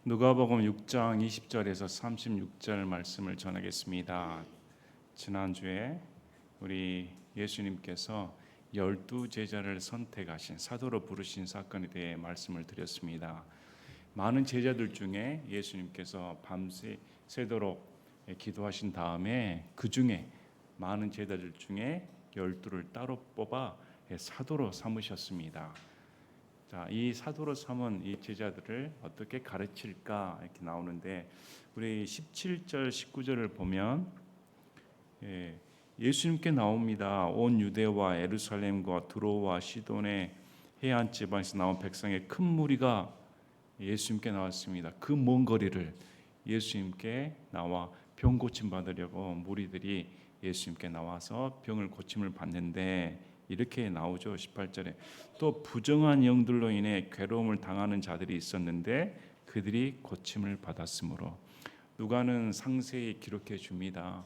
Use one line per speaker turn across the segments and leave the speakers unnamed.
누가복음 6장 20절에서 36절 말씀을 전하겠습니다. 지난주에 우리 예수님께서 12제자를 선택하신 사도로 부르신 사건에 대해 말씀을 드렸습니다. 많은 제자들 중에 예수님께서 밤새 새도록 기도하신 다음에 그 중에 많은 제자들 중에 12를 따로 뽑아 사도로 삼으셨습니다. 자, 이 사도로 삼은 이 제자들을 어떻게 가르칠까 이렇게 나오는데 우리 17절 19절을 보면 예수님께 나옵니다. 온 유대와 예루살렘과 두로와 시돈의 해안 지방에서 나온 백성의 큰 무리가 예수님께 나왔습니다. 그 먼 거리를 예수님께 나와 병 고침 받으려고 무리들이 예수님께 나와서 병을 고침을 받는데 이렇게 나오죠. 18절에 또 부정한 영들로 인해 괴로움을 당하는 자들이 있었는데 그들이 고침을 받았으므로. 누가는 상세히 기록해 줍니다.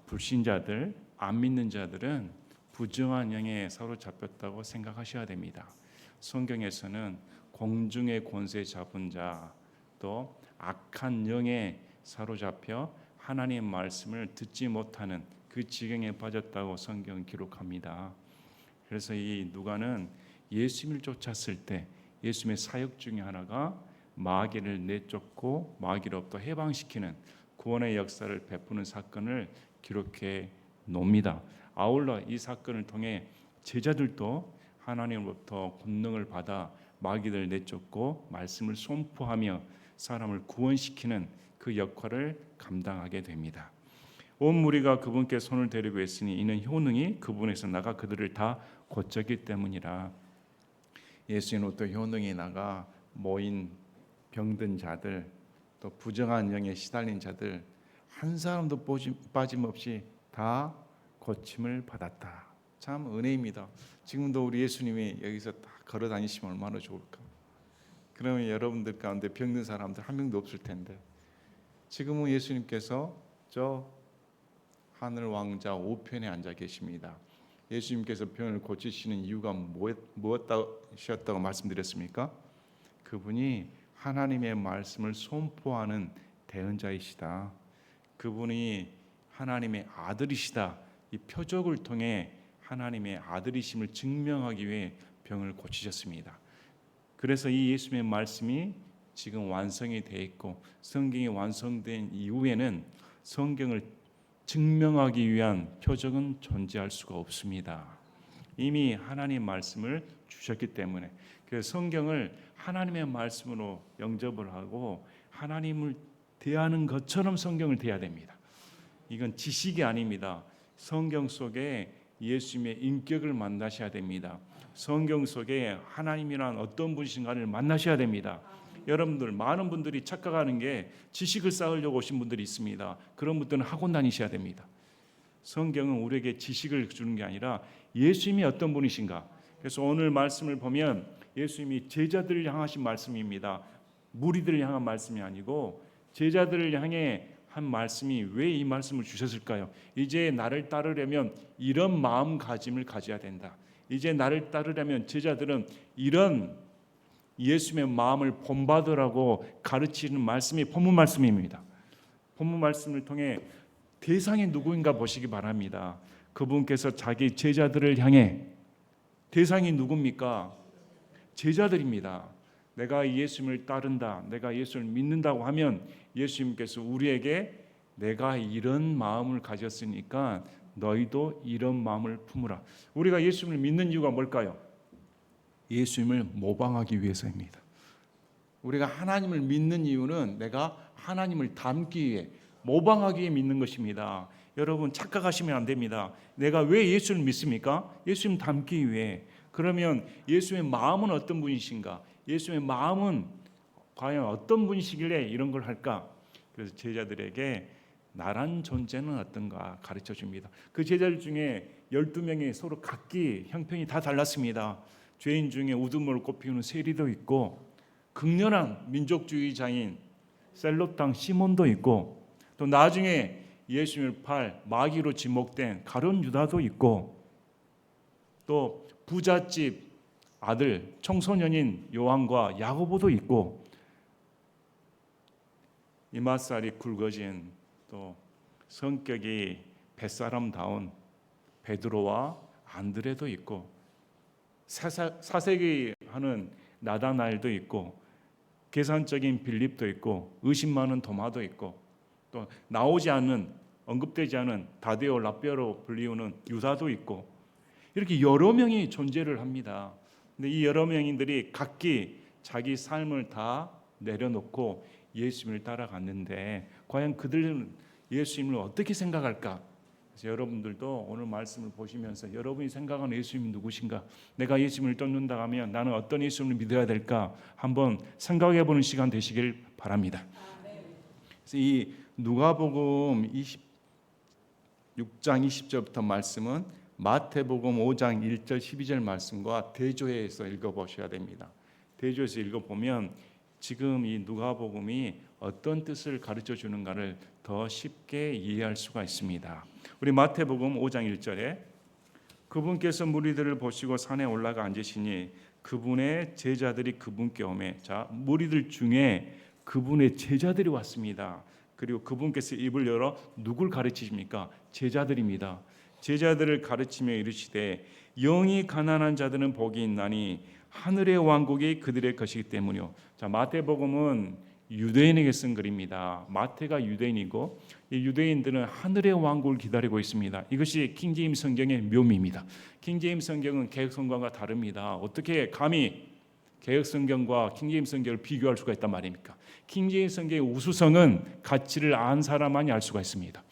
불신자들, 안 믿는 자들은 부정한 영에 사로잡혔다고 생각하셔야 됩니다. 성경에서는 공중의 권세 잡은 자, 또 악한 영에 사로잡혀 하나님의 말씀을 듣지 못하는 그 지경에 빠졌다고 성경은 기록합니다. 그래서 이 누가는 예수님을 쫓았을 때 예수님의 사역 중에 하나가 마귀를 내쫓고 마귀로부터 해방시키는 구원의 역사를 베푸는 사건을 기록해 놓습니다. 아울러 이 사건을 통해 제자들도 하나님으로부터 권능을 받아 마귀를 내쫓고 말씀을 선포하며 사람을 구원시키는 그 역할을 감당하게 됩니다. 온 무리가 그분께 손을 대리고 했으니 이는 효능이 그분에서 나가 그들을 다 고쳤기 때문이라. 예수님은 또 효능이 나가 모인 병든 자들, 또 부정한 영에 시달린 자들 한 사람도 빠짐없이 다 고침을 받았다. 참 은혜입니다. 지금도 우리 예수님이 여기서 다 걸어 다니시면 얼마나 좋을까. 그러면 여러분들 가운데 병든 사람들 한 명도 없을 텐데 지금은 예수님께서 저 하늘 왕자 우편에 앉아 계십니다. 예수님께서 병을 고치시는 이유가 무엇이었다고 말씀드렸습니까? 그분이 하나님의 말씀을 선포하는 대언자이시다. 그분이 하나님의 아들이시다. 이 표적을 통해 하나님의 아들이심을 증명하기 위해 병을 고치셨습니다. 그래서 이 예수님의 말씀이 지금 완성이 되어 있고 성경이 완성된 이후에는 성경을 증명하기 위한 표적은 존재할 수가 없습니다. 이미 하나님의 말씀을 주셨기 때문에 그래서 성경을 하나님의 말씀으로 영접을 하고 하나님을 대하는 것처럼 성경을 대해야 됩니다. 이건 지식이 아닙니다. 성경 속에 예수님의 인격을 만나셔야 됩니다. 성경 속에 하나님이란 어떤 분이신가를 만나셔야 됩니다. 여러분들 많은 분들이 착각하는 게 지식을 쌓으려고 오신 분들이 있습니다. 그런 분들은 학원 다니셔야 됩니다. 성경은 우리에게 지식을 주는 게 아니라 예수님이 어떤 분이신가. 그래서 오늘 말씀을 보면 예수님이 제자들을 향하신 말씀입니다. 무리들을 향한 말씀이 아니고 제자들을 향해 한 말씀이 왜 이 말씀을 주셨을까요? 이제 나를 따르려면 이런 마음가짐을 가져야 된다. 이제 나를 따르려면 제자들은 이런 예수님의 마음을 본받으라고 가르치는 말씀이 본문 말씀입니다. 본문 말씀을 통해 대상이 누구인가 보시기 바랍니다. 그분께서 자기 제자들을 향해 대상이 누굽니까? 제자들입니다. 내가 예수님을 따른다, 내가 예수를 믿는다고 하면 예수님께서 우리에게 내가 이런 마음을 가졌으니까 너희도 이런 마음을 품으라. 우리가 예수님을 믿는 이유가 뭘까요? 예수님을 모방하기 위해서입니다. 우리가 하나님을 믿는 이유는 내가 하나님을 닮기 위해, 모방하기 위해 믿는 것입니다. 여러분 착각하시면 안 됩니다. 내가 왜 예수를 믿습니까? 예수님 닮기 위해. 그러면 예수님의 마음은 어떤 분이신가? 예수님의 마음은 과연 어떤 분이시길래 이런 걸 할까? 그래서 제자들에게 나란 존재는 어떤가 가르쳐 줍니다. 그 제자들 중에 12명이 서로 각기 형편이 다 달랐습니다. 죄인 중에 우두머리를 꼽히는 세리도 있고 극렬한 민족주의자인 셀롯당 시몬도 있고 또 나중에 예수님을 팔 마귀로 지목된 가룟 유다도 있고 또 부잣집 아들 청소년인 요한과 야고보도 있고 이맛살이 굵어진 또 성격이 뱃사람다운 베드로와 안드레도 있고 사색이하는 나다나엘도 있고 계산적인 빌립도 있고 의심 많은 도마도 있고 또 나오지 않는 언급되지 않은 다데오 라뼈로 불리우는 유다도 있고 이렇게 여러 명이 존재를 합니다. 근데 이 여러 명인들이 각기 자기 삶을 다 내려놓고 예수님을 따라갔는데 과연 그들은 예수님을 어떻게 생각할까? 그래서 여러분들도 오늘 말씀을 보시면서 여러분이 생각하는 예수님이 누구신가? 내가 예수님을 쫓는다 하면 나는 어떤 예수님을 믿어야 될까? 한번 생각해 보는 시간 되시길 바랍니다. 그래서 이 누가복음 26장 20절부터 말씀은 마태복음 5장 1절 12절 말씀과 대조해서 읽어보셔야 됩니다. 대조해서 읽어보면 지금 이 누가복음이 어떤 뜻을 가르쳐 주는가를 더 쉽게 이해할 수가 있습니다. 우리 마태복음 5장 1절에 그분께서 무리들을 보시고 산에 올라가 앉으시니 그분의 제자들이 그분께 오매. 자, 무리들 중에 그분의 제자들이 왔습니다. 그리고 그분께서 입을 열어 누굴 가르치십니까? 제자들입니다. 제자들을 가르치며 이르시되 영이 가난한 자들은 복이 있나니 하늘의 왕국이 그들의 것이기 때문이요. 자, 마태복음은 유대인에게 쓴 글입니다. 마태가 유대인이고 이 유대인들은 하늘의 왕국을 기다리고 있습니다. 이것이 킹제임스 성경의 묘미입니다. 킹제임스 성경은 개혁 성경과 다릅니다. 어떻게 감히 개혁 성경과 킹제임스 성경을 비교할 수가 있단 말입니까? 킹제임스 성경의 우수성은 가치를 안 사람만이 알 수가 있습니다.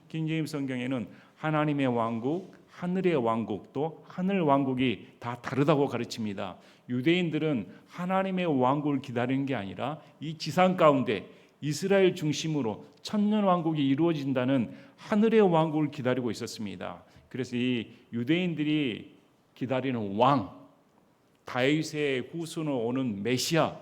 킹제임스 성경에는 하나님의 왕국, 하늘의 왕국, 또 하늘 왕국이 다 다르다고 가르칩니다. 유대인들은 하나님의 왕국을 기다리는 게 아니라 이 지상 가운데 이스라엘 중심으로 천년 왕국이 이루어진다는 하늘의 왕국을 기다리고 있었습니다. 그래서 이 유대인들이 기다리는 왕, 다윗의 후손으로 오는 메시아,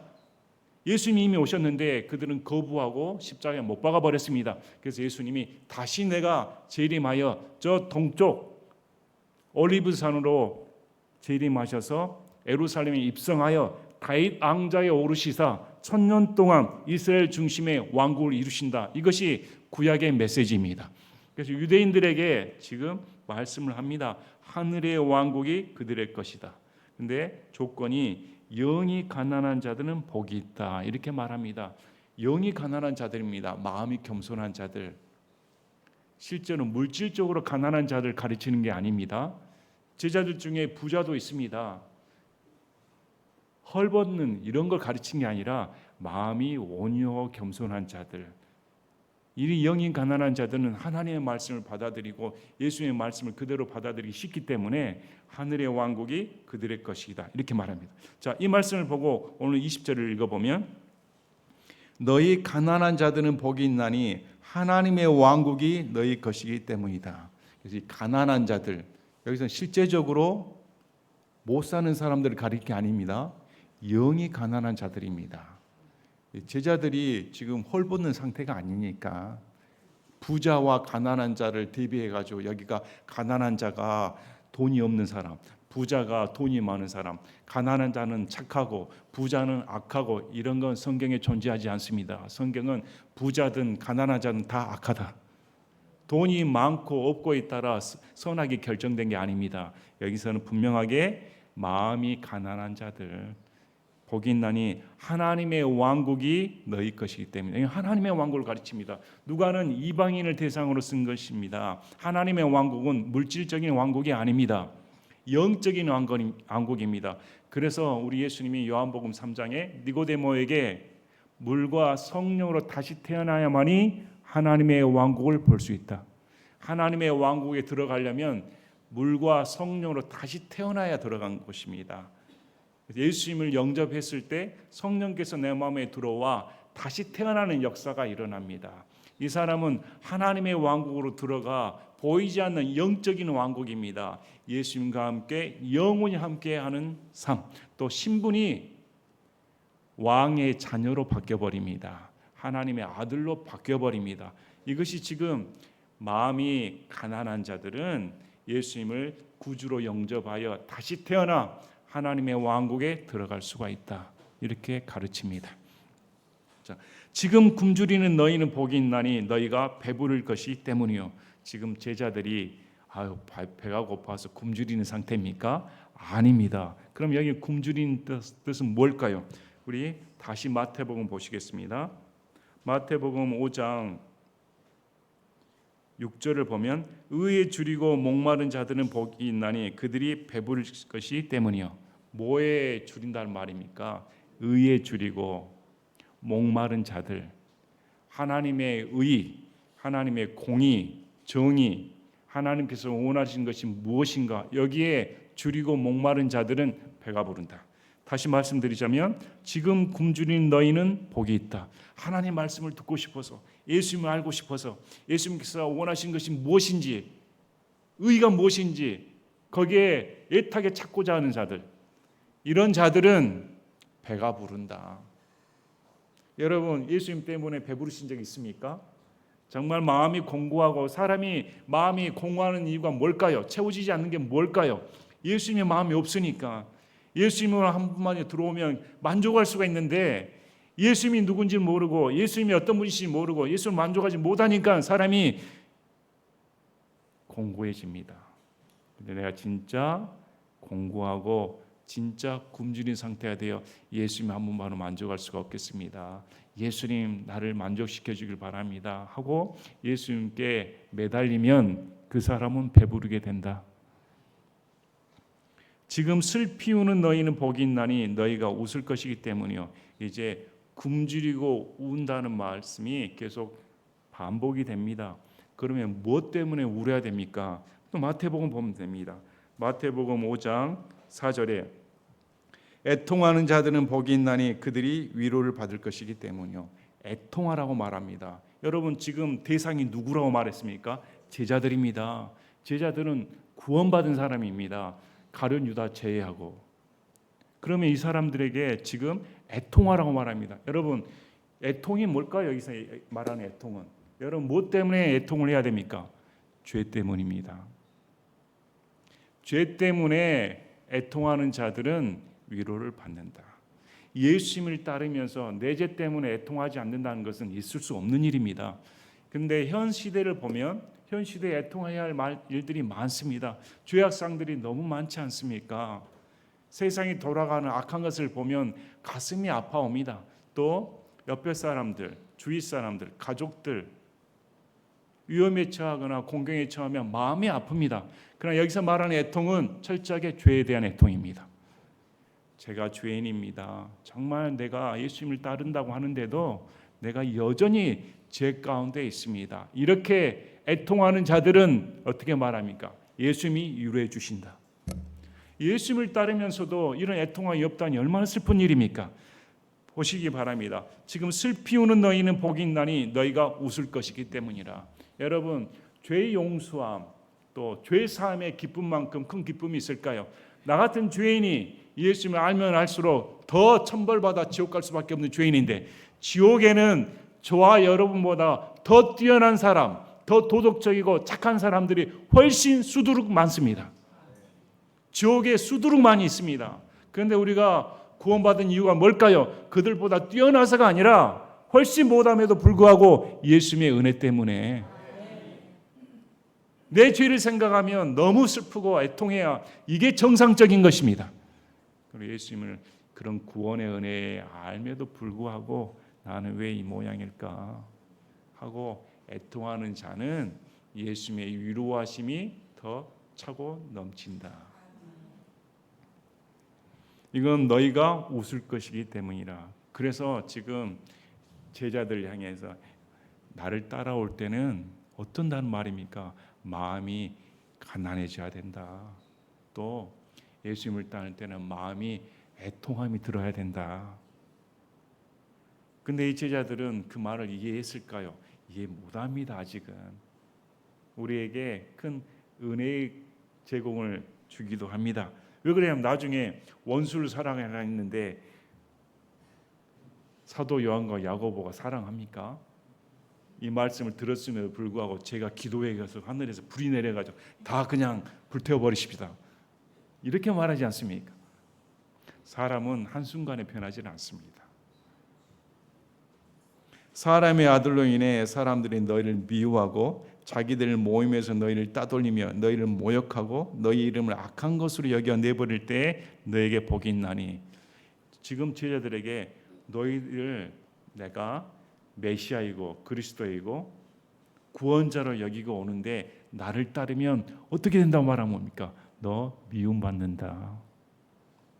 예수님이 이미 오셨는데 그들은 거부하고 십자가에 못 박아 버렸습니다. 그래서 예수님이 다시 내가 재림하여 저 동쪽 올리브산으로 재림하셔서 예루살렘에 입성하여 다윗 왕좌에 오르시사 천년 동안 이스라엘 중심의 왕국을 이루신다. 이것이 구약의 메시지입니다. 그래서 유대인들에게 지금 말씀을 합니다. 하늘의 왕국이 그들의 것이다. 근데 조건이 영이 가난한 자들은 복이 있다. 이렇게 말합니다. 영이 가난한 자들입니다. 마음이 겸손한 자들. 실제로 물질적으로 가난한 자들 가르치는 게 아닙니다. 제자들 중에 부자도 있습니다. 헐벗는 이런 걸 가르친 게 아니라 마음이 온유하고 겸손한 자들. 이 영이 가난한 자들은 하나님의 말씀을 받아들이고 예수님의 말씀을 그대로 받아들이기 쉽기 때문에 하늘의 왕국이 그들의 것이다. 이렇게 말합니다. 자, 이 말씀을 보고 오늘 20절을 읽어보면 너희 가난한 자들은 복이 있나니 하나님의 왕국이 너희 것이기 때문이다. 그래서 이 가난한 자들, 여기서 실제적으로 못 사는 사람들을 가리킬 게 아닙니다. 영이 가난한 자들입니다. 제자들이 지금 헐벗는 상태가 아니니까 부자와 가난한 자를 대비해가지고 여기가 가난한 자가 돈이 없는 사람, 부자가 돈이 많은 사람, 가난한 자는 착하고 부자는 악하고 이런 건 성경에 존재하지 않습니다. 성경은 부자든 가난한 자는 다 악하다. 돈이 많고 없고에 따라 선악이 결정된 게 아닙니다. 여기서는 분명하게 마음이 가난한 자들 복이 있나니 하나님의 왕국이 너희 것이기 때문에 하나님의 왕국을 가르칩니다. 누가는 이방인을 대상으로 쓴 것입니다. 하나님의 왕국은 물질적인 왕국이 아닙니다. 영적인 왕국입니다. 그래서 우리 예수님이 요한복음 3장에 니고데모에게 물과 성령으로 다시 태어나야만이 하나님의 왕국을 볼 수 있다. 하나님의 왕국에 들어가려면 물과 성령으로 다시 태어나야 들어간 것입니다. 예수님을 영접했을 때 성령께서 내 마음에 들어와 다시 태어나는 역사가 일어납니다. 이 사람은 하나님의 왕국으로 들어가 보이지 않는 영적인 왕국입니다. 예수님과 함께 영원히 함께하는 삶, 또 신분이 왕의 자녀로 바뀌어버립니다. 하나님의 아들로 바뀌어버립니다. 이것이 지금 마음이 가난한 자들은 예수님을 구주로 영접하여 다시 태어나 하나님의 왕국에 들어갈 수가 있다. 이렇게 가르칩니다. 자, 지금 굶주리는 너희는 복이 있나니 너희가 배부를 것이 때문이요. 지금 제자들이 배가 고파서 굶주리는 상태입니까? 아닙니다. 그럼 여기 굶주리는 뜻은 뭘까요? 우리 다시 마태복음 보시겠습니다. 마태복음 5장 6절을 보면 의에 줄이고 목마른 자들은 복이 있나니 그들이 배부를 것이 때문이요. 뭐에 줄인다는 말입니까? 의에 줄이고 목마른 자들, 하나님의 의, 하나님의 공의, 정의, 하나님께서 원하시는 것이 무엇인가 여기에 줄이고 목마른 자들은 배가 부른다. 다시 말씀드리자면 지금 굶주린 너희는 복이 있다. 하나님 말씀을 듣고 싶어서 예수님을 알고 싶어서 예수님께서 원하신 것이 무엇인지 의가 무엇인지 거기에 애타게 찾고자 하는 자들, 이런 자들은 배가 부른다. 여러분 예수님 때문에 배부르신 적 있습니까? 정말 마음이 공고하고 사람이 마음이 공고하는 이유가 뭘까요? 채워지지 않는 게 뭘까요? 예수님의 마음이 없으니까. 예수님을 한 분만에 들어오면 만족할 수가 있는데 예수님이 누군지 모르고 예수님이 어떤 분이신지 모르고 예수를 만족하지 못하니까 사람이 공고해집니다. 근데 내가 진짜 공고하고 진짜 굶주린 상태가 되어 예수님 한 분만으로 만족할 수가 없겠습니다. 예수님 나를 만족시켜 주길 바랍니다 하고 예수님께 매달리면 그 사람은 배부르게 된다. 지금 슬피 우는 너희는 복이 있나니 너희가 웃을 것이기 때문이요. 이제 굶주리고 운다는 말씀이 계속 반복이 됩니다. 그러면 무엇 때문에 울어야 됩니까? 또 마태복음 보면 됩니다. 마태복음 5장 4절에 애통하는 자들은 복이 있나니 그들이 위로를 받을 것이기 때문이요. 애통하라고 말합니다. 여러분 지금 대상이 누구라고 말했습니까? 제자들입니다. 제자들은 구원받은 사람입니다. 가룟 유다 제외하고. 그러면 이 사람들에게 지금 애통하라고 말합니다. 여러분 애통이 뭘까요? 여기서 말하는 애통은 여러분 무엇 때문에 애통을 해야 됩니까? 죄 때문입니다. 죄 때문에 애통하는 자들은 위로를 받는다. 예수님을 따르면서 내 죄 때문에 애통하지 않는다는 것은 있을 수 없는 일입니다. 그런데 현 시대를 보면 현 시대에 애통해야 할 일들이 많습니다. 죄악상들이 너무 많지 않습니까? 세상이 돌아가는 악한 것을 보면 가슴이 아파옵니다. 또 옆에 사람들, 주위 사람들, 가족들 위험에 처하거나 공경에 처하면 마음이 아픕니다. 그러나 여기서 말하는 애통은 철저하게 죄에 대한 애통입니다. 제가 죄인입니다. 정말 내가 예수님을 따른다고 하는데도 내가 여전히 죄 가운데 있습니다. 이렇게 애통하는 자들은 어떻게 말합니까? 예수님이 위로해 주신다. 예수님을 따르면서도 이런 애통함이 없다니 얼마나 슬픈 일입니까? 보시기 바랍니다. 지금 슬피 우는 너희는 복이 있나니 너희가 웃을 것이기 때문이라. 여러분 죄의 용서함 또 죄 사함의 기쁨만큼 큰 기쁨이 있을까요? 나 같은 죄인이 예수님을 알면 알수록 더 천벌받아 지옥 갈 수밖에 없는 죄인인데 지옥에는 저와 여러분보다 더 뛰어난 사람, 더 도덕적이고 착한 사람들이 훨씬 수두룩 많습니다. 지옥에 수두룩 많이 있습니다. 그런데 우리가 구원받은 이유가 뭘까요? 그들보다 뛰어나서가 아니라 훨씬 못함에도 불구하고 예수님의 은혜 때문에. 내 죄를 생각하면 너무 슬프고 애통해야 이게 정상적인 것입니다. 그리고 예수님을 그런 구원의 은혜에 알면도 불구하고 나는 왜 이 모양일까 하고 애통하는 자는 예수님의 위로하심이 더 차고 넘친다. 이건 너희가 웃을 것이기 때문이라. 그래서 지금 제자들 향해서 나를 따라올 때는 어떤다는 말입니까? 마음이 가난해져야 된다. 또 예수님을 따를 때는 마음이 애통함이 들어야 된다. 근데 이 제자들은 그 말을 이해했을까요? 이해 못합니다. 아직은. 우리에게 큰 은혜의 제공을 주기도 합니다. 왜 그러냐면 나중에 원수를 사랑하라 했는데 사도 요한과 야고보가 사랑합니까? 이 말씀을 들었음에도 불구하고 제가 기도에 가서 하늘에서 불이 내려가지고 다 그냥 불태워버리십시다. 이렇게 말하지 않습니까? 사람은 한순간에 변하지는 않습니다. 사람의 아들로 인해 사람들이 너희를 미워하고 자기들 모임에서 너희를 따돌리며 너희를 모욕하고 너희 이름을 악한 것으로 여겨 내버릴 때에 너에게 복이 있나니. 지금 제자들에게 너희를 내가 메시아이고 그리스도이고 구원자로 여기고 오는데 나를 따르면 어떻게 된다고 말하면 뭡니까? 너 미움받는다,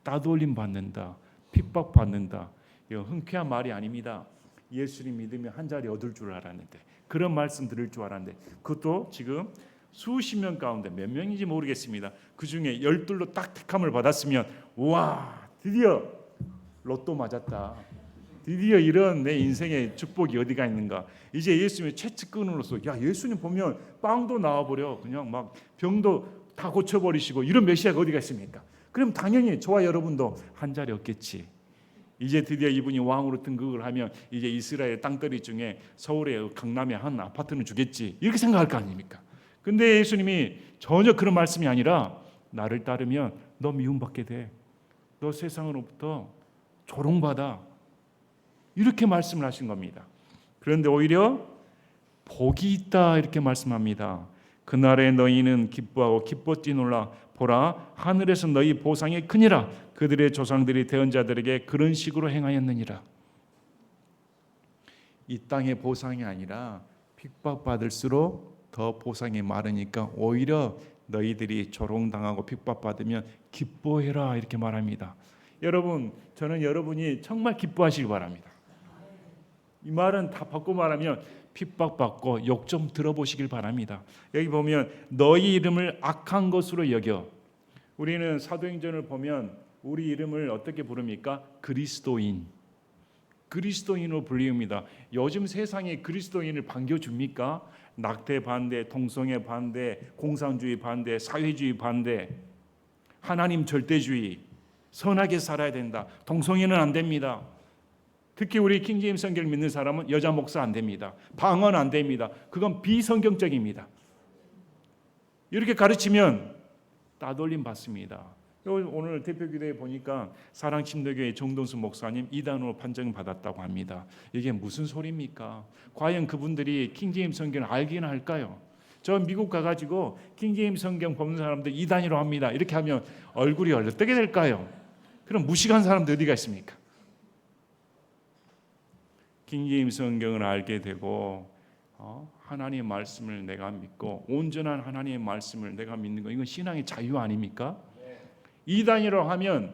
따돌림 받는다, 핍박받는다. 이거 흔쾌한 말이 아닙니다. 예수님 믿으면 한 자리 얻을 줄 알았는데, 그런 말씀 들을 줄 알았는데, 그것도 지금 수십 명 가운데 몇 명인지 모르겠습니다. 그 중에 12로 딱 택함을 받았으면 와, 드디어 로또 맞았다, 드디어 이런 내 인생의 축복이 어디가 있는가. 이제 예수님의 최측근으로서 야, 예수님 보면 빵도 나와버려, 그냥 막 병도 다 고쳐버리시고, 이런 메시아가 어디가 있습니까? 그럼 당연히 저와 여러분도 한 자리 얻겠지. 이제 드디어 이분이 왕으로 등극을 하면 이제 이스라엘 땅덩이 중에 서울의 강남의 한 아파트는 주겠지, 이렇게 생각할 거 아닙니까? 근데 예수님이 전혀 그런 말씀이 아니라 나를 따르면 너 미움받게 돼, 너 세상으로부터 조롱받아, 이렇게 말씀을 하신 겁니다. 그런데 오히려 복이 있다 이렇게 말씀합니다. 그날에 너희는 기뻐하고 기뻐 뛰놀라. 보라, 하늘에서 너희 보상이 크니라. 그들의 조상들이 대언 자들에게 그런 식으로 행하였느니라. 이 땅의 보상이 아니라 핍박받을수록 더 보상이 많으니까 오히려 너희들이 조롱당하고 핍박받으면 기뻐해라 이렇게 말합니다. 여러분, 저는 여러분이 정말 기뻐하시기 바랍니다. 이 말은 다 바꿔 말하면 핍박받고 욕 좀 들어보시길 바랍니다. 여기 보면 너희 이름을 악한 것으로 여겨. 우리는 사도행전을 보면 우리 이름을 어떻게 부릅니까? 그리스도인, 그리스도인으로 불리웁니다. 요즘 세상에 그리스도인을 반겨줍니까? 낙태 반대, 동성애 반대, 공산주의 반대, 사회주의 반대, 하나님 절대주의, 선하게 살아야 된다, 동성애는 안 됩니다. 특히 우리 킹제임스 성경을 믿는 사람은 여자 목사 안 됩니다, 방언 안 됩니다. 그건 비성경적입니다. 이렇게 가르치면 따돌림 받습니다. 오늘 대표기도에 보니까 사랑침대교회 정동수 목사님 이단으로 판정을 받았다고 합니다. 이게 무슨 소리입니까? 과연 그분들이 킹제임스 성경을 알기는 할까요? 저 미국 가가지고 킹제임스 성경 보는 사람들 이단이라고 합니다, 이렇게 하면 얼굴이 어떻게 될까요? 그럼 무식한 사람들 어디가 있습니까? 킹제임스 성경을 알게 되고 하나님의 말씀을 내가 믿고 온전한 하나님의 말씀을 내가 믿는 거, 이건 신앙의 자유 아닙니까? 이단이라고 하면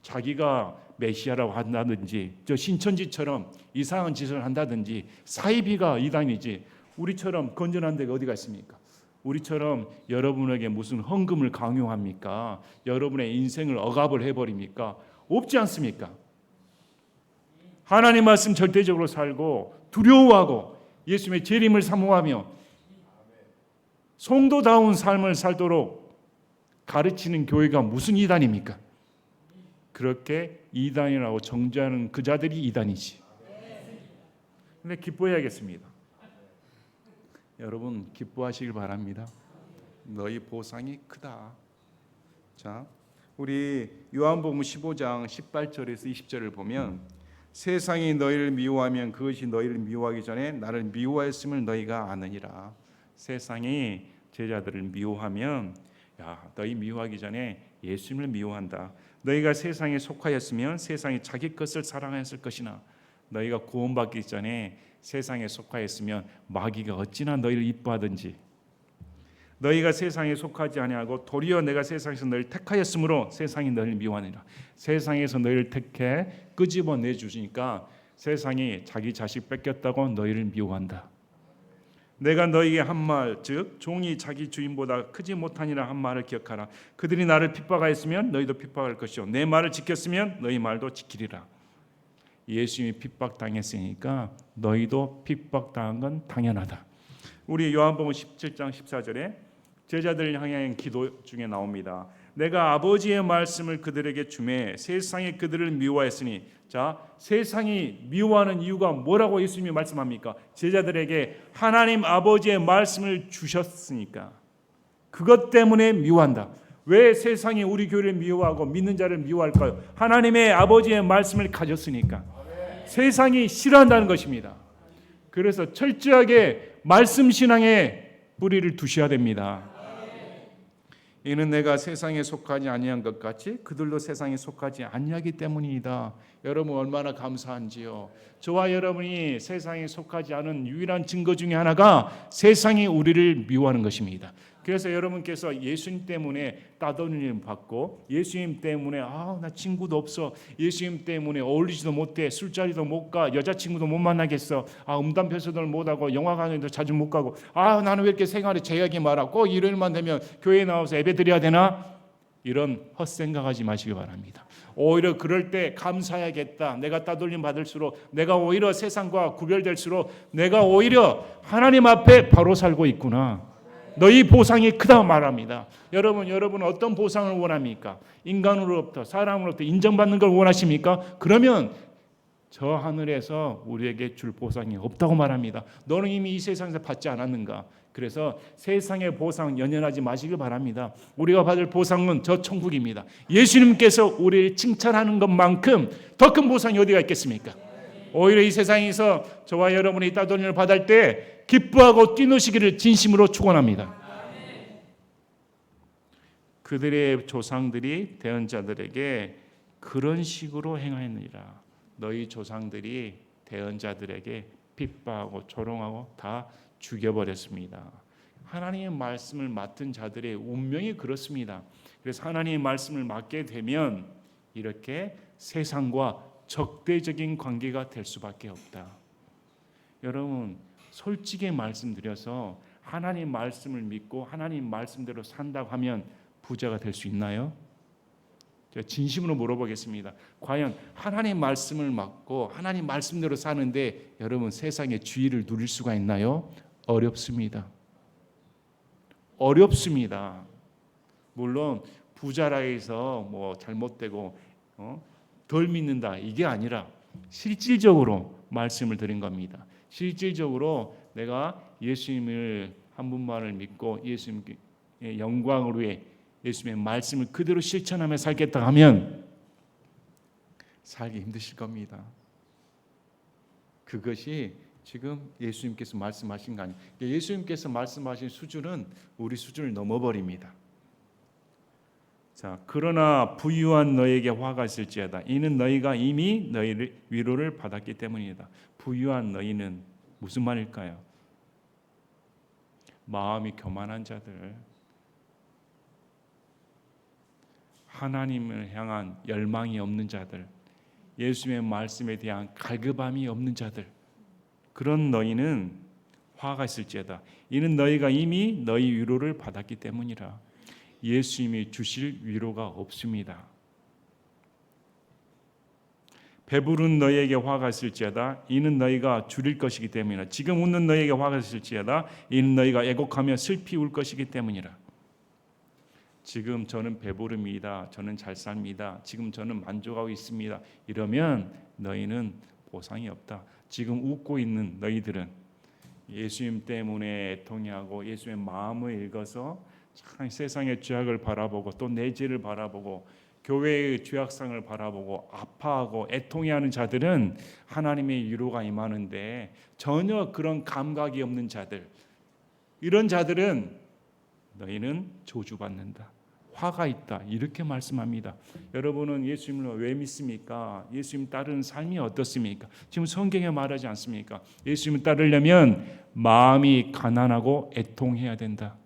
자기가 메시아라고 한다든지 저 신천지처럼 이상한 짓을 한다든지 사이비가 이단이지, 우리처럼 건전한 데가 어디가 있습니까? 우리처럼 여러분에게 무슨 헌금을 강요합니까? 여러분의 인생을 억압을 해버립니까? 없지 않습니까? 하나님 말씀 절대적으로 살고 두려워하고 예수님의 재림을 사모하며 성도다운 삶을 살도록 가르치는 교회가 무슨 이단입니까? 그렇게 이단이라고 정죄하는 그 자들이 이단이지. 근데 기뻐해야겠습니다. 여러분 기뻐하시길 바랍니다. 너희 보상이 크다. 자, 우리 요한복음 15장 18절에서 20절을 보면 세상이 너희를 미워하면 그것이 너희를 미워하기 전에 나를 미워했음을 너희가 아느니라. 세상이 제자들을 미워하면 야, 너희 미워하기 전에 예수님을 미워한다. 너희가 세상에 속하였으면 세상이 자기 것을 사랑했을 것이나 너희가 구원받기 전에 세상에 속하였으면 마귀가 어찌나 너희를 이뻐하든지. 너희가 세상에 속하지 아니하고 도리어 내가 세상에서 너희를 택하였으므로 세상이 너희를 미워하니라. 세상에서 너희를 택해 끄집어내 주시니까 세상이 자기 자식 뺏겼다고 너희를 미워한다. 내가 너희에게 한 말, 즉 종이 자기 주인보다 크지 못하니라 한 말을 기억하라. 그들이 나를 핍박하였으면 너희도 핍박할 것이요 내 말을 지켰으면 너희 말도 지키리라. 예수님이 핍박당했으니까 너희도 핍박당한 건 당연하다. 우리 요한복음 17장 14절에 제자들을 향한 기도 중에 나옵니다. 내가 아버지의 말씀을 그들에게 주매 세상이 그들을 미워했으니. 자, 세상이 미워하는 이유가 뭐라고 예수님이 말씀합니까? 제자들에게 하나님 아버지의 말씀을 주셨으니까 그것 때문에 미워한다. 왜 세상이 우리 교회를 미워하고 믿는 자를 미워할까요? 하나님의 아버지의 말씀을 가졌으니까. 세상이 싫어한다는 것입니다. 그래서 철저하게 말씀 신앙에 뿌리를 두셔야 됩니다. 이는 내가 세상에 속하지 아니한 것 같이 그들도 세상에 속하지 아니하기 때문이다. 여러분 얼마나 감사한지요. 저와 여러분이 세상에 속하지 않은 유일한 증거 중에 하나가 세상이 우리를 미워하는 것입니다. 그래서 여러분께서 예수님 때문에 따돌림 받고, 예수님 때문에 나 친구도 없어, 예수님 때문에 어울리지도 못해, 술자리도 못 가, 여자친구도 못 만나겠어, 음담패소들 못하고 영화관에도 자주 못 가고, 나는 왜 이렇게 생활이 제약이 많아, 꼭 일요일만 되면 교회에 나와서 예배 드려야 되나, 이런 헛생각하지 마시기 바랍니다. 오히려 그럴 때 감사해야겠다. 내가 따돌림 받을수록, 내가 오히려 세상과 구별될수록 내가 오히려 하나님 앞에 바로 살고 있구나, 너희 보상이 크다 말합니다. 여러분 어떤 보상을 원합니까? 인간으로부터, 사람으로부터 인정받는 걸 원하십니까? 그러면 저 하늘에서 우리에게 줄 보상이 없다고 말합니다. 너는 이미 이 세상에서 받지 않았는가? 그래서 세상의 보상 연연하지 마시길 바랍니다. 우리가 받을 보상은 저 천국입니다. 예수님께서 우리를 칭찬하는 것만큼 더 큰 보상이 어디가 있겠습니까? 오히려 이 세상에서 저와 여러분이 따돌림을 받을 때 기뻐하고 뛰노시기를 진심으로 축원합니다. 그들의 조상들이 대언자들에게 그런 식으로 행하였느니라. 너희 조상들이 대언자들에게 핍박하고 조롱하고 다 죽여버렸습니다. 하나님의 말씀을 맡은 자들의 운명이 그렇습니다. 그래서 하나님의 말씀을 맡게 되면 이렇게 세상과 적대적인 관계가 될 수밖에 없다. 여러분 솔직히 말씀드려서 하나님 말씀을 믿고 하나님 말씀대로 산다고 하면 부자가 될 수 있나요? 제가 진심으로 물어보겠습니다. 과연 하나님 말씀을 맡고 하나님 말씀대로 사는데 여러분 세상의 주의를 누릴 수가 있나요? 어렵습니다. 어렵습니다. 물론 부자라 해서 잘못되고 덜 믿는다 이게 아니라 실질적으로 말씀을 드린 겁니다. 실질적으로 내가 예수님을 한 분만을 믿고 예수님의 영광을 위해 예수님의 말씀을 그대로 실천하며 살겠다 하면 살기 힘드실 겁니다. 그것이 지금 예수님께서 말씀하신 거 아니에요. 예수님께서 말씀하신 수준은 우리 수준을 넘어버립니다. 자, 그러나 부유한 너에게 화가 있을지어다. 이는 너희가 이미 너희를 위로를 받았기 때문이다. 부유한 너희는 무슨 말일까요? 마음이 교만한 자들, 하나님을 향한 열망이 없는 자들, 예수님의 말씀에 대한 갈급함이 없는 자들, 그런 너희는 화가 있을지어다. 이는 너희가 이미 너희 위로를 받았기 때문이라. 예수님이 주실 위로가 없습니다. 배부른 너희에게 화가 있을지어다. 이는 너희가 줄일 것이기 때문이라. 지금 웃는 너희에게 화가 있을지어다. 이는 너희가 애곡하며 슬피 울 것이기 때문이라. 지금 저는 배부릅니다. 저는 잘 삽니다. 지금 저는 만족하고 있습니다. 이러면 너희는 보상이 없다. 지금 웃고 있는 너희들은 예수님 때문에 애통해하고 예수님의 마음을 읽어서 참 세상의 죄악을 바라보고 또 내 죄를 바라보고 교회의 죄악상을 바라보고 아파하고 애통해하는 자들은 하나님의 위로가 임하는데 전혀 그런 감각이 없는 자들, 이런 자들은 너희는 저주받는다, 화가 있다, 이렇게 말씀합니다. 여러분은 예수님을 왜 믿습니까? 예수님 따르는 삶이 어떻습니까? 지금 성경에 말하지 않습니까? 예수님을 따르려면 마음이 가난하고 애통해야 된다.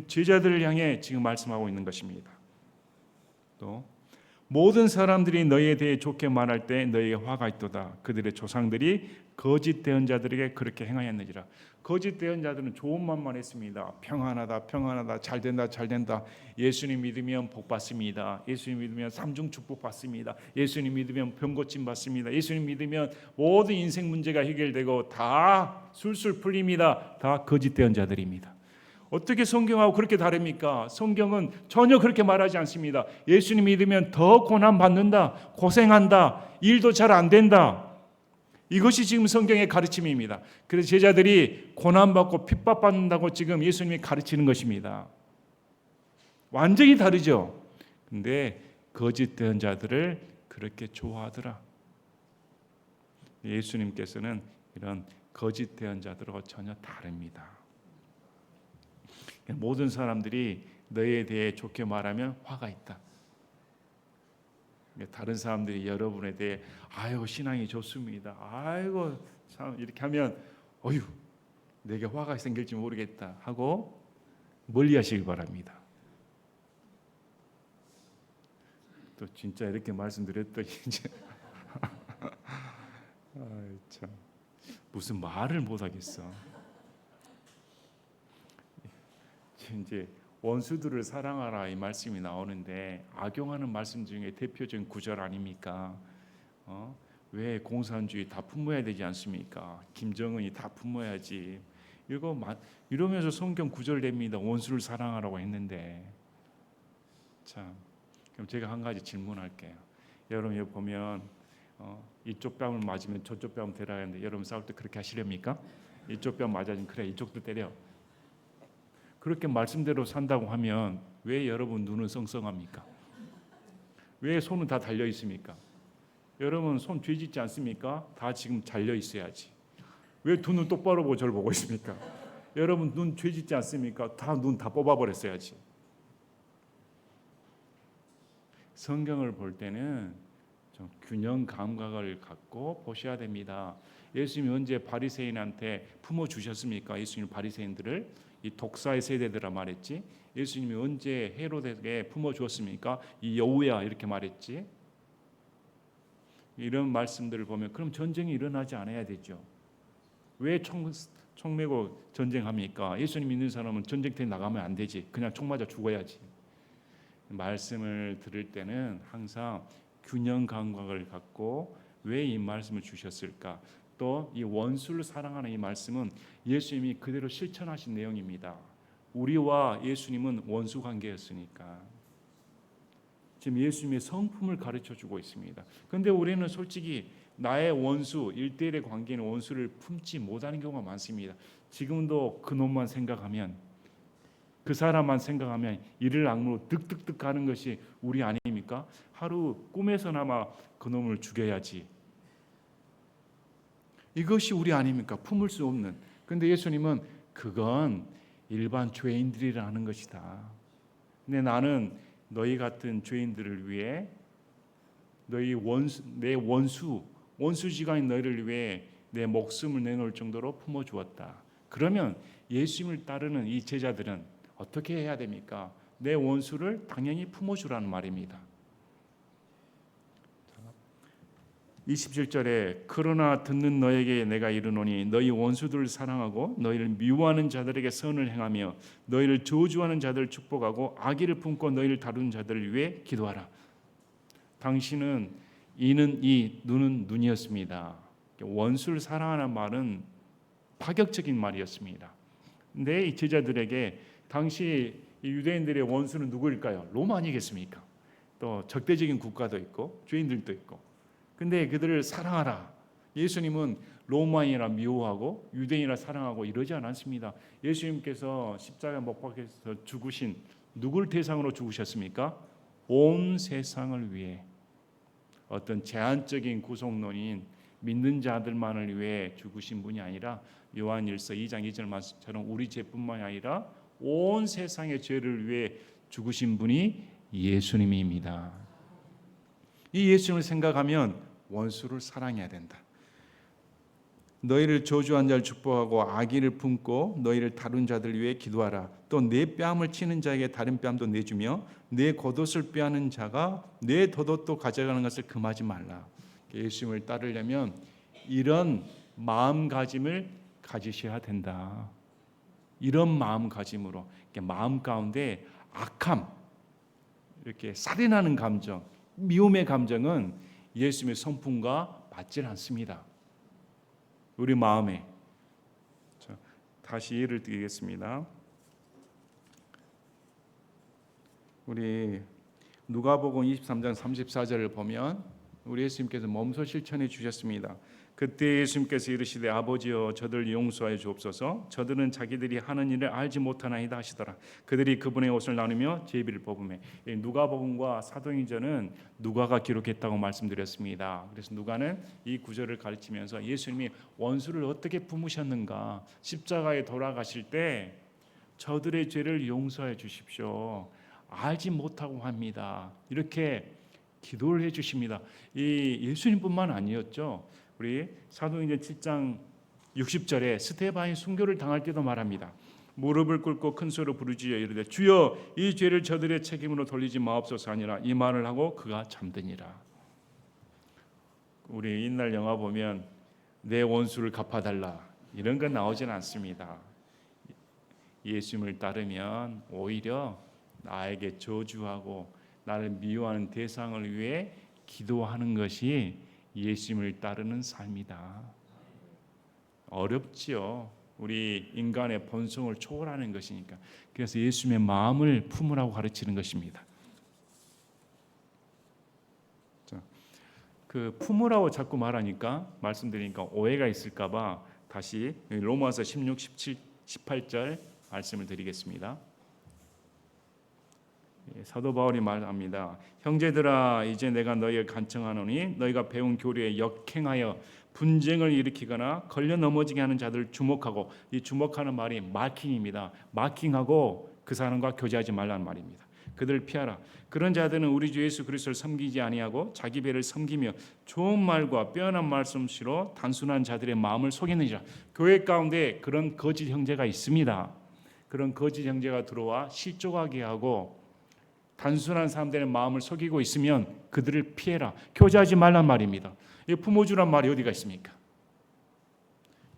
제자들을 향해 지금 말씀하고 있는 것입니다. 또 모든 사람들이 너희에 대해 좋게 말할 때 너희에게 화가 있도다. 그들의 조상들이 거짓 대언자들에게 그렇게 행하였느니라. 거짓 대언자들은 좋은 말만 했습니다. 평안하다, 평안하다, 잘된다, 잘된다. 예수님 믿으면 복 받습니다. 예수님 믿으면 삼중 축복 받습니다. 예수님 믿으면 병 고침 받습니다. 예수님 믿으면 모든 인생 문제가 해결되고 다 술술 풀립니다. 다 거짓 대언자들입니다. 어떻게 성경하고 그렇게 다릅니까? 성경은 전혀 그렇게 말하지 않습니다. 예수님 믿으면 더 고난 받는다, 고생한다, 일도 잘 안 된다. 이것이 지금 성경의 가르침입니다. 그래서 제자들이 고난받고 핍박받는다고 지금 예수님이 가르치는 것입니다. 완전히 다르죠. 근데 거짓된 자들을 그렇게 좋아하더라. 예수님께서는 이런 거짓 대언자들하고 전혀 다릅니다. 모든 사람들이 너에 대해 좋게 말하면 화가 있다. 다른 사람들이 여러분에 대해 아이고 신앙이 좋습니다. 아이고 참 이렇게 하면 어휴 내게 화가 생길지 모르겠다 하고 멀리하시길 바랍니다. 또 진짜 이렇게 말씀드렸더니 이제 참 무슨 말을 못 하겠어. 이제 원수들을 사랑하라 이 말씀이 나오는데 악용하는 말씀 중에 대표적인 구절 아닙니까? 왜 공산주의 다 품어야 되지 않습니까? 김정은이 다 품어야지. 이러면서 성경 구절 냅니다. 원수를 사랑하라고 했는데 참. 그럼 제가 한 가지 질문할게요. 여러분 여기 보면 이쪽 뺨을 맞으면 저쪽 뺨 때려야 하는데 여러분 싸울 때 그렇게 하시렵니까? 이쪽 뺨 맞아지면 그래 이쪽도 때려. 그렇게 말씀대로 산다고 하면 왜 여러분 눈은 썽썽합니까? 왜 손은 다 달려 있습니까? 여러분 손 죄짓지 않습니까? 다 지금 잘려 있어야지. 왜 두 눈 똑바로 보고 저를 보고 있습니까? 여러분 눈 죄짓지 않습니까? 다 눈 다 뽑아버렸어야지. 성경을 볼 때는 좀 균형 감각을 갖고 보셔야 됩니다. 예수님이 언제 바리새인한테 품어 주셨습니까? 예수님 바리새인들을 이 독사의 세대들아 말했지. 예수님이 언제 헤로데에게 품어 주었습니까? 이 여우야 이렇게 말했지. 이런 말씀들을 보면 그럼 전쟁이 일어나지 않아야 되죠. 왜 총 메고 전쟁합니까? 예수님 믿는 사람은 전쟁터에 나가면 안 되지. 그냥 총 맞아 죽어야지. 말씀을 들을 때는 항상 균형 감각을 갖고 왜 이 말씀을 주셨을까? 또 이 원수를 사랑하는 이 말씀은 예수님이 그대로 실천하신 내용입니다. 우리와 예수님은 원수 관계였으니까 지금 예수님의 성품을 가르쳐 주고 있습니다. 그런데 우리는 솔직히 나의 원수, 1대1의 관계는 원수를 품지 못하는 경우가 많습니다. 지금도 그 놈만 생각하면 그 사람만 생각하면 이를 악물고 득득득 가는 것이 우리 아닙니까? 하루 꿈에서나마 그 놈을 죽여야지. 이것이 우리 아닙니까? 품을 수 없는. 그런데 예수님은 그건 일반 죄인들이라는 것이다. 근데 나는 너희 같은 죄인들을 위해 너희 내 원수지간인 너희를 위해 내 목숨을 내놓을 정도로 품어 주었다. 그러면 예수님을 따르는 이 제자들은 어떻게 해야 됩니까? 내 원수를 당연히 품어주라는 말입니다. 27절에 그러나 듣는 너에게 내가 이르노니 너희 원수들을 사랑하고 너희를 미워하는 자들에게 선을 행하며 너희를 저주하는 자들을 축복하고 악의를 품고 너희를 다루는 자들을 위해 기도하라. 당신은 이는 이, 눈은 눈이었습니다. 원수를 사랑하는 말은 파격적인 말이었습니다. 근데 이 제자들에게 당시 유대인들의 원수는 누구일까요? 로마 아니겠습니까? 또 적대적인 국가도 있고 죄인들도 있고. 근데 그들을 사랑하라. 예수님은 로마인이라 미워하고 유대인이라 사랑하고 이러지 않았습니다. 예수님께서 십자가 못 박혀서 죽으신 누굴 대상으로 죽으셨습니까? 온 세상을 위해. 어떤 제한적인 구속론인 믿는 자들만을 위해 죽으신 분이 아니라 요한일서 2장 2절 말씀처럼 우리 죄뿐만이 아니라 온 세상의 죄를 위해 죽으신 분이 예수님입니다. 이 예수님을 생각하면 원수를 사랑해야 된다. 너희를 저주한 자를 축복하고 악의를 품고 너희를 다룬 자들 위해 기도하라. 또 내 뺨을 치는 자에게 다른 뺨도 내주며 내 겉옷을 빼앗는 자가 내 겉옷도 가져가는 것을 금하지 말라. 예수님을 따르려면 이런 마음가짐을 가지셔야 된다. 이런 마음가짐으로 마음 가운데 악함, 이렇게 살인하는 감정, 미움의 감정은 예수님의 성품과 맞지 않습니다. 우리 마음에. 다시 예를 드리겠습니다. 우리 누가복음 23장 34절을 보면 우리 예수님께서 몸소 실천해 주셨습니다. 그때 예수님께서 이르시되 아버지여 저들을 용서하여 주옵소서 저들은 자기들이 하는 일을 알지 못하나이다 하시더라. 그들이 그분의 옷을 나누며 제비를 뽑으매. 누가복음과 사도행전은 누가가 기록했다고 말씀드렸습니다. 그래서 누가는 이 구절을 가르치면서 예수님이 원수를 어떻게 품으셨는가, 십자가에 돌아가실 때 저들의 죄를 용서해 주십시오. 알지 못하고 합니다. 이렇게 기도를 해 주십니다. 이 예수님뿐만 아니었죠. 우리 사도행전 7장 60절에 스데반이 순교를 당할 때도 말합니다. 무릎을 꿇고 큰 소리로 부르짖어 이르되 주여 이 죄를 저들의 책임으로 돌리지 마옵소서 하니라. 이 말을 하고 그가 잠드니라. 우리 옛날 영화 보면 내 원수를 갚아달라 이런 건 나오진 않습니다. 예수님을 따르면 오히려 나에게 저주하고 나를 미워하는 대상을 위해 기도하는 것이 예수님을 따르는 삶이다. 어렵지요. 우리 인간의 본성을 초월하는 것이니까. 그래서 예수님의 마음을 품으라고 가르치는 것입니다. 자, 그 품으라고 자꾸 말하니까 말씀드리니까 오해가 있을까봐 다시 로마서 16, 17, 18절 말씀을 드리겠습니다. 사도 바울이 말합니다. 형제들아 이제 내가 너희를 간청하노니 너희가 배운 교리에 역행하여 분쟁을 일으키거나 걸려 넘어지게 하는 자들을 주목하고, 이 주목하는 말이 마킹입니다. 마킹하고 그 사람과 교제하지 말라는 말입니다. 그들을 피하라. 그런 자들은 우리 주 예수 그리스도를 섬기지 아니하고 자기 배를 섬기며 좋은 말과 빼어난 말씀씨로 단순한 자들의 마음을 속이느니라. 교회 가운데 그런 거짓 형제가 있습니다. 그런 거짓 형제가 들어와 실족하게 하고 단순한 사람들의 마음을 속이고 있으면 그들을 피해라. 교제하지 말란 말입니다. 이 품어주란 말이 어디가 있습니까?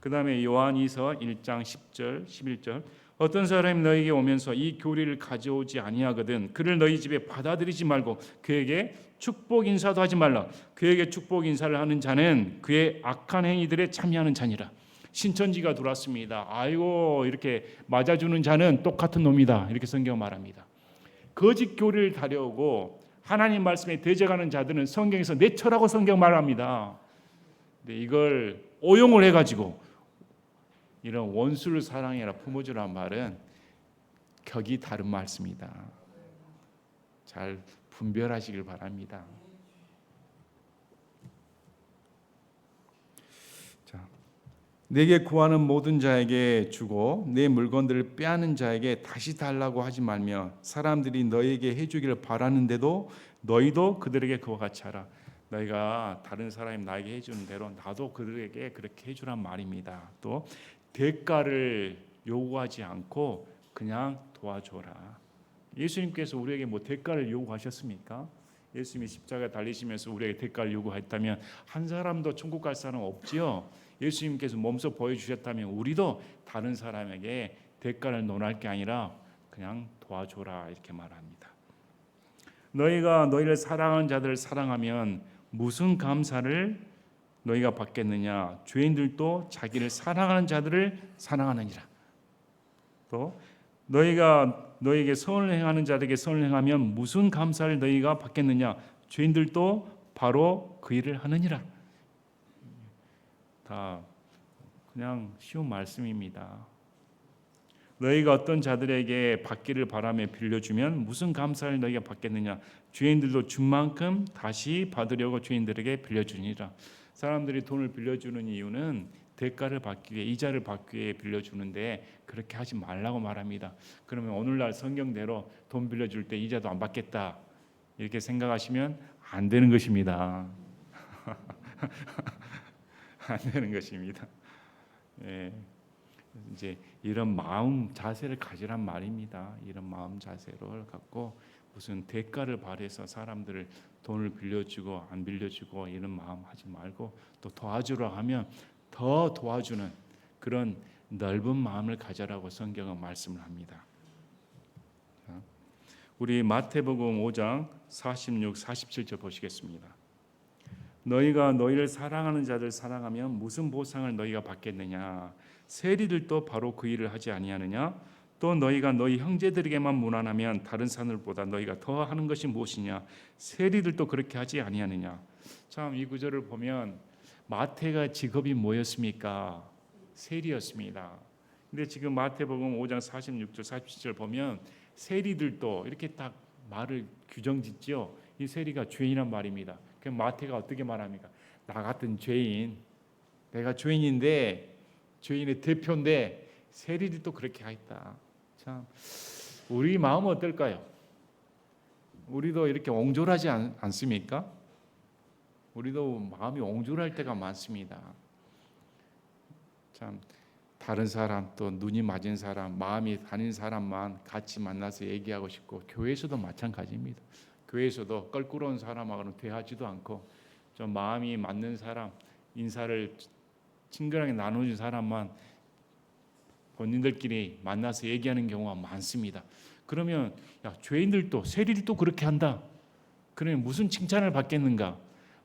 그 다음에 요한이서 1장 10절 11절 어떤 사람이 너에게 오면서 이 교리를 가져오지 아니하거든 그를 너희 집에 받아들이지 말고 그에게 축복 인사도 하지 말라. 그에게 축복 인사를 하는 자는 그의 악한 행위들에 참여하는 자니라. 신천지가 들어왔습니다. 아이고 이렇게 맞아주는 자는 똑같은 놈이다. 이렇게 성경 말합니다. 거짓 교리를 다려오고 하나님 말씀에 대적하는 자들은 성경에서 내처라고 성경 말합니다. 근데 이걸 오용을 해가지고 이런 원수를 사랑해라 품어주라는 말은 격이 다른 말씀이다. 잘 분별하시길 바랍니다. 내게 구하는 모든 자에게 주고 내 물건들을 빼앗는 자에게 다시 달라고 하지 말며 사람들이 너에게 해주기를 바라는데도 너희도 그들에게 그와 같이 하라. 너희가 다른 사람이 나에게 해주는 대로 나도 그들에게 그렇게 해주란 말입니다. 또 대가를 요구하지 않고 그냥 도와줘라. 예수님께서 우리에게 뭐 대가를 요구하셨습니까? 예수님이 십자가에 달리시면서 우리에게 대가를 요구했다면 한 사람도 천국 갈 사람 없지요. 예수님께서 몸소 보여주셨다면 우리도 다른 사람에게 대가를 논할 게 아니라 그냥 도와줘라 이렇게 말합니다. 너희가 너희를 사랑하는 자들을 사랑하면 무슨 감사를 너희가 받겠느냐? 죄인들도 자기를 사랑하는 자들을 사랑하느니라. 또 너희가 너희에게 선을 행하는 자들에게 선을 행하면 무슨 감사를 너희가 받겠느냐? 죄인들도 바로 그 일을 하느니라. 다 그냥 쉬운 말씀입니다. 너희가 어떤 자들에게 받기를 바라며 빌려주면 무슨 감사를 너희가 받겠느냐? 죄인들도 준 만큼 다시 받으려고 죄인들에게 빌려주니라. 사람들이 돈을 빌려주는 이유는 대가를 받기 위해, 이자를 받기 위해 빌려주는데 그렇게 하지 말라고 말합니다. 그러면 오늘날 성경대로 돈 빌려줄 때 이자도 안 받겠다 이렇게 생각하시면 안 되는 것입니다. 안 되는 것입니다. 예, 이제 이런 마음 자세를 가지란 말입니다. 이런 마음 자세를 갖고 무슨 대가를 바래서 사람들을 돈을 빌려주고 안 빌려주고 이런 마음 하지 말고 또 도와주려 하면 더 도와주는 그런 넓은 마음을 가져라고 성경은 말씀을 합니다. 우리 마태복음 5장 46, 47절 보시겠습니다. 너희가 너희를 사랑하는 자들 사랑하면 무슨 보상을 너희가 받겠느냐? 세리들도 바로 그 일을 하지 아니하느냐? 또 너희가 너희 형제들에게만 무난하면 다른 사람들보다 너희가 더 하는 것이 무엇이냐? 세리들도 그렇게 하지 아니하느냐? 참 이 구절을 보면 마태가 직업이 뭐였습니까? 세리였습니다. 근데 지금 마태복음 5장 46절 47절 보면 세리들도 이렇게 딱 말을 규정짓죠. 이 세리가 죄인이란 말입니다. 그 마태가 어떻게 말합니까? 나 같은 죄인, 내가 죄인인데 죄인의 대표인데 세리들도 그렇게 하겠다. 참 우리 마음은 어떨까요? 우리도 이렇게 옹졸하지 않습니까? 우리도 마음이 옹졸할 때가 많습니다. 참 다른 사람 또 눈이 맞은 사람, 마음이 가는 사람만 같이 만나서 얘기하고 싶고 교회에서도 마찬가지입니다. 교회에서도 껄끄러운 사람하고는 대하지도 않고 좀 마음이 맞는 사람, 인사를 친근하게 나누는 사람만 본인들끼리 만나서 얘기하는 경우가 많습니다. 그러면 야, 죄인들도 세리들도 그렇게 한다. 그러면 무슨 칭찬을 받겠는가?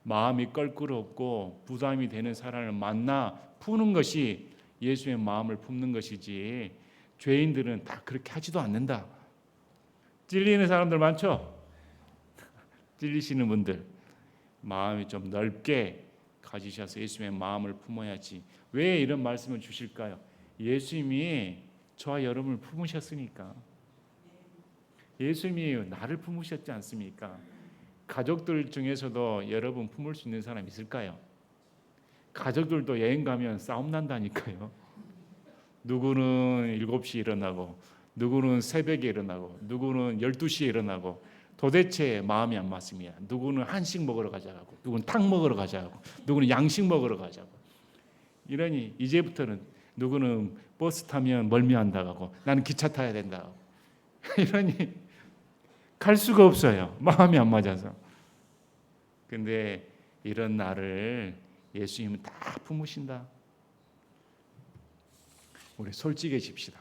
마음이 껄끄럽고 부담이 되는 사람을 만나 푸는 것이 예수의 마음을 품는 것이지 죄인들은 다 그렇게 하지도 않는다. 찔리는 사람들 많죠? 찔리시는 분들 마음이 좀 넓게 가지셔서 예수의 마음을 품어야지. 왜 이런 말씀을 주실까요? 예수님이 저와 여러분을 품으셨으니까. 예수님이 나를 품으셨지 않습니까? 가족들 중에서도 여러분 품을 수 있는 사람 있을까요? 가족들도 여행 가면 싸움 난다니까요. 누구는 7시에 일어나고 누구는 새벽에 일어나고 누구는 12시에 일어나고 도대체 마음이 안 맞습니다. 누구는 한식 먹으러 가자고 누구는 탕 먹으러 가자고 누구는 양식 먹으러 가자고 이러니 이제부터는 누구는 버스 타면 멀미한다고 나는 기차 타야 된다고 이러니 갈 수가 없어요. 마음이 안 맞아서. 근데 이런 나를 예수님은 다 품으신다. 우리 솔직해집시다.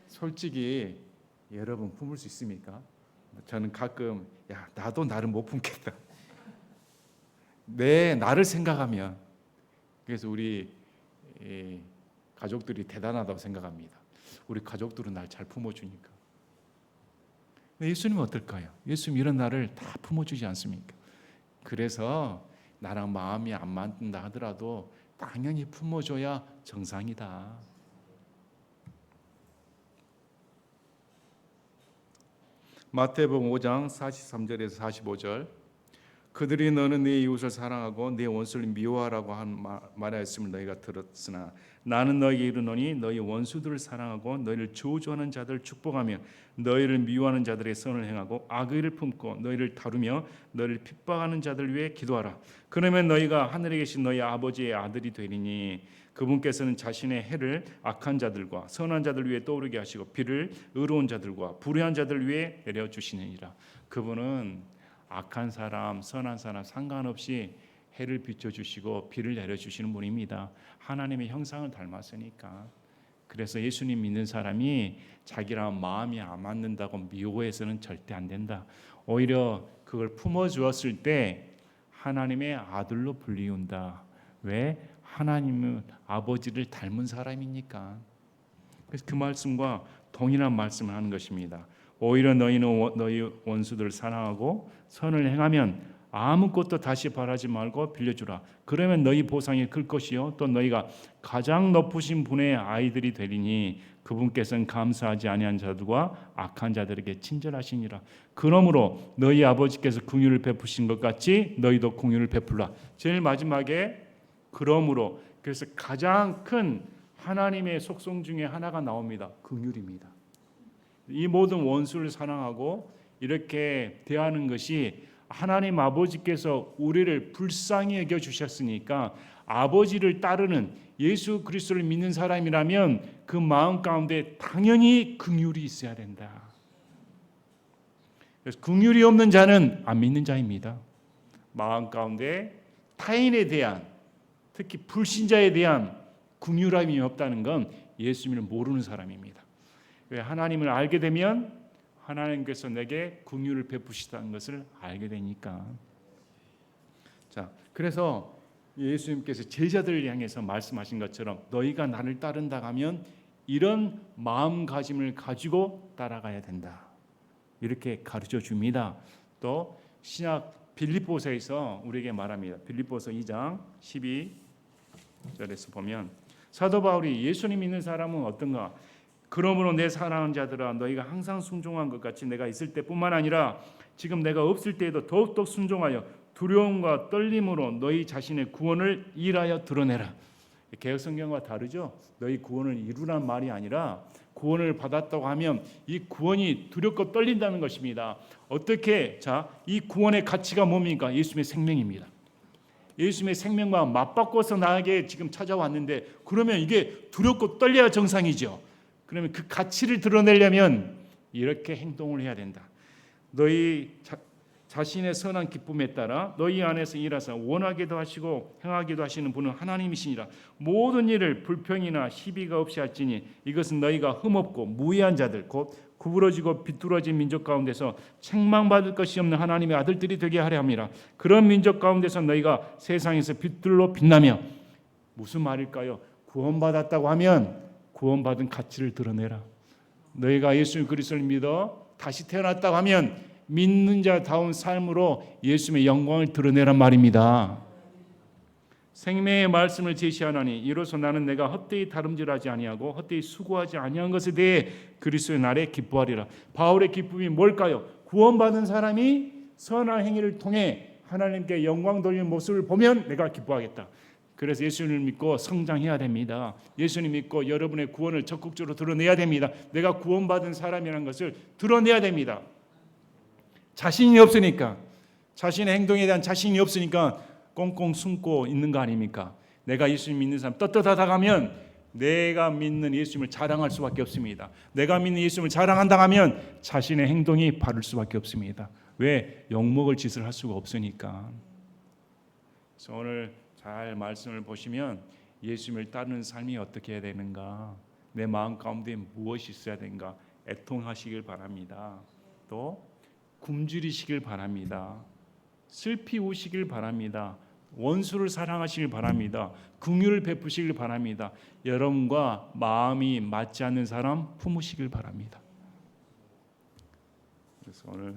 솔직히 여러분 품을 수 있습니까? 저는 가끔 야 나도 나를 못 품겠다. 내 나를 생각하면 그래서 우리 가족들이 대단하다고 생각합니다. 우리 가족들은 날 잘 품어주니까. 예수님은 어떨까요? 예수님 이런 나를 다 품어주지 않습니까? 그래서 나랑 마음이 안 맞는다 하더라도 당연히 품어줘야 정상이다. 마태복음 5장 43절에서 45절 그들이 너는 네 이웃을 사랑하고 네 원수를 미워하라고 말하였음을 너희가 들었으나 나는 너희에게 이르노니 너희 원수들을 사랑하고 너희를 저주하는 자들을 축복하며 너희를 미워하는 자들의 선을 행하고 악의를 품고 너희를 다루며 너희를 핍박하는 자들 위해 기도하라. 그러면 너희가 하늘에 계신 너희 아버지의 아들이 되리니 그분께서는 자신의 해를 악한 자들과 선한 자들 위에 떠오르게 하시고 비를 의로운 자들과 불의한 자들 위에 내려주시느니라. 그분은 악한 사람, 선한 사람 상관없이 해를 비춰주시고 비를 내려주시는 분입니다. 하나님의 형상을 닮았으니까. 그래서 예수님 믿는 사람이 자기랑 마음이 안 맞는다고 미워해서는 절대 안 된다. 오히려 그걸 품어주었을 때 하나님의 아들로 불리운다. 왜? 하나님은 아버지를 닮은 사람이니까. 그래서 그 말씀과 동일한 말씀을 하는 것입니다. 오히려 너희는 너희 원수들을 사랑하고 선을 행하면 아무것도 다시 바라지 말고 빌려주라. 그러면 너희 보상이 클 것이요 또 너희가 가장 높으신 분의 아이들이 되리니 그분께서는 감사하지 아니한 자들과 악한 자들에게 친절하시니라. 그러므로 너희 아버지께서 긍휼을 베푸신 것 같이 너희도 긍휼을 베풀라. 제일 마지막에 그러므로 그래서 가장 큰 하나님의 속성 중에 하나가 나옵니다. 긍휼입니다. 이 모든 원수를 사랑하고 이렇게 대하는 것이 하나님 아버지께서 우리를 불쌍히 여겨 주셨으니까 아버지를 따르는 예수 그리스도를 믿는 사람이라면 그 마음 가운데 당연히 긍휼이 있어야 된다. 그래서 긍휼이 없는 자는 안 믿는 자입니다. 마음 가운데 타인에 대한 특히 불신자에 대한 긍휼함이 없다는 건 예수님을 모르는 사람입니다. 하나님을 알게 되면 하나님께서 내게 긍휼을 베푸시다는 것을 알게 되니까. 자, 그래서 예수님께서 제자들을 향해서 말씀하신 것처럼 너희가 나를 따른다 하면 이런 마음가짐을 가지고 따라가야 된다. 이렇게 가르쳐 줍니다. 또 신약 빌립보서에서 우리에게 말합니다. 빌립보서 2장 12절에서 보면 사도 바울이 예수님 믿는 사람은 어떤가? 그러므로 내 사랑하는 자들아 너희가 항상 순종한 것 같이 내가 있을 때뿐만 아니라 지금 내가 없을 때에도 더욱더 순종하여 두려움과 떨림으로 너희 자신의 구원을 일하여 드러내라. 개역 성경과 다르죠? 너희 구원을 이루란 말이 아니라 구원을 받았다고 하면 이 구원이 두렵고 떨린다는 것입니다. 어떻게? 자, 이 구원의 가치가 뭡니까? 예수님의 생명입니다. 예수님의 생명과 맞바꿔서 나에게 지금 찾아왔는데 그러면 이게 두렵고 떨려야 정상이죠. 그러면 그 가치를 드러내려면 이렇게 행동을 해야 된다. 너희 자신의 선한 기쁨에 따라 너희 안에서 일하사 원하기도 하시고 행하기도 하시는 분은 하나님이시니라. 모든 일을 불평이나 시비가 없이 할지니 이것은 너희가 흠없고 무의한 자들 곧 구부러지고 비뚤어진 민족 가운데서 책망받을 것이 없는 하나님의 아들들이 되게 하려 함이라. 그런 민족 가운데서 너희가 세상에서 빛들로 빛나며 무슨 말일까요? 구원받았다고 하면 구원받은 가치를 드러내라. 너희가 예수 그리스도를 믿어 다시 태어났다고 하면 믿는 자다운 삶으로 예수님의 영광을 드러내란 말입니다. 생명의 말씀을 제시하나니 이로써 나는 내가 헛되이 다름질하지 아니하고 헛되이 수고하지 아니한 것에 대해 그리스도의 날에 기뻐하리라. 바울의 기쁨이 뭘까요? 구원받은 사람이 선한 행위를 통해 하나님께 영광 돌리는 모습을 보면 내가 기뻐하겠다. 그래서 예수님을 믿고 성장해야 됩니다. 예수님 믿고 여러분의 구원을 적극적으로 드러내야 됩니다. 내가 구원받은 사람이라는 것을 드러내야 됩니다. 자신이 없으니까, 자신의 행동에 대한 자신이 없으니까 꽁꽁 숨고 있는 거 아닙니까? 내가 예수님 믿는 사람 떳떳하다 가면 내가 믿는 예수님을 자랑할 수밖에 없습니다. 내가 믿는 예수님을 자랑한다 하면 자신의 행동이 바를 수밖에 없습니다. 왜? 욕먹을 짓을 할 수가 없으니까. 그래서 오늘 잘 말씀을 보시면 예수님을 따르는 삶이 어떻게 해야 되는가, 내 마음 가운데 무엇이 있어야 되는가 애통하시길 바랍니다. 또 굶주리시길 바랍니다. 슬피 우시길 바랍니다. 원수를 사랑하시길 바랍니다. 긍휼을 베푸시길 바랍니다. 여러분과 마음이 맞지 않는 사람 품으시길 바랍니다. 그래서 오늘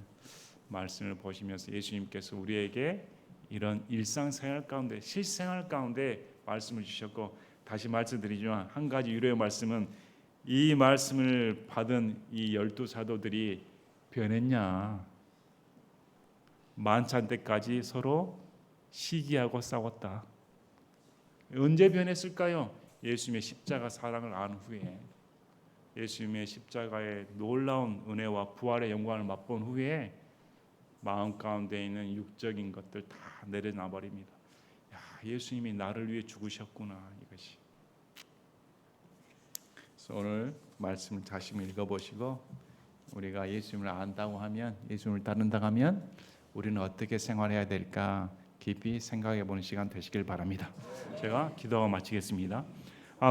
말씀을 보시면서 예수님께서 우리에게 이런 일상생활 가운데 실생활 가운데 말씀을 주셨고, 다시 말씀드리지만 한 가지 유료의 말씀은 이 말씀을 받은 이 12사도들이 변했냐? 만찬 때까지 서로 시기하고 싸웠다. 언제 변했을까요? 예수님의 십자가 사랑을 안 후에, 예수님의 십자가의 놀라운 은혜와 부활의 영광을 맛본 후에 마음 가운데 있는 육적인 것들 다 내려놔 버립니다. 야, 예수님이 나를 위해 죽으셨구나, 이것이. 그래서 오늘 말씀을 다시 읽어보시고 우리가 예수님을 안다고 하면, 예수님을 따른다고 하면 우리는 어떻게 생활해야 될까 깊이 생각해 보는 시간 되시길 바랍니다. 제가 기도하고 마치겠습니다.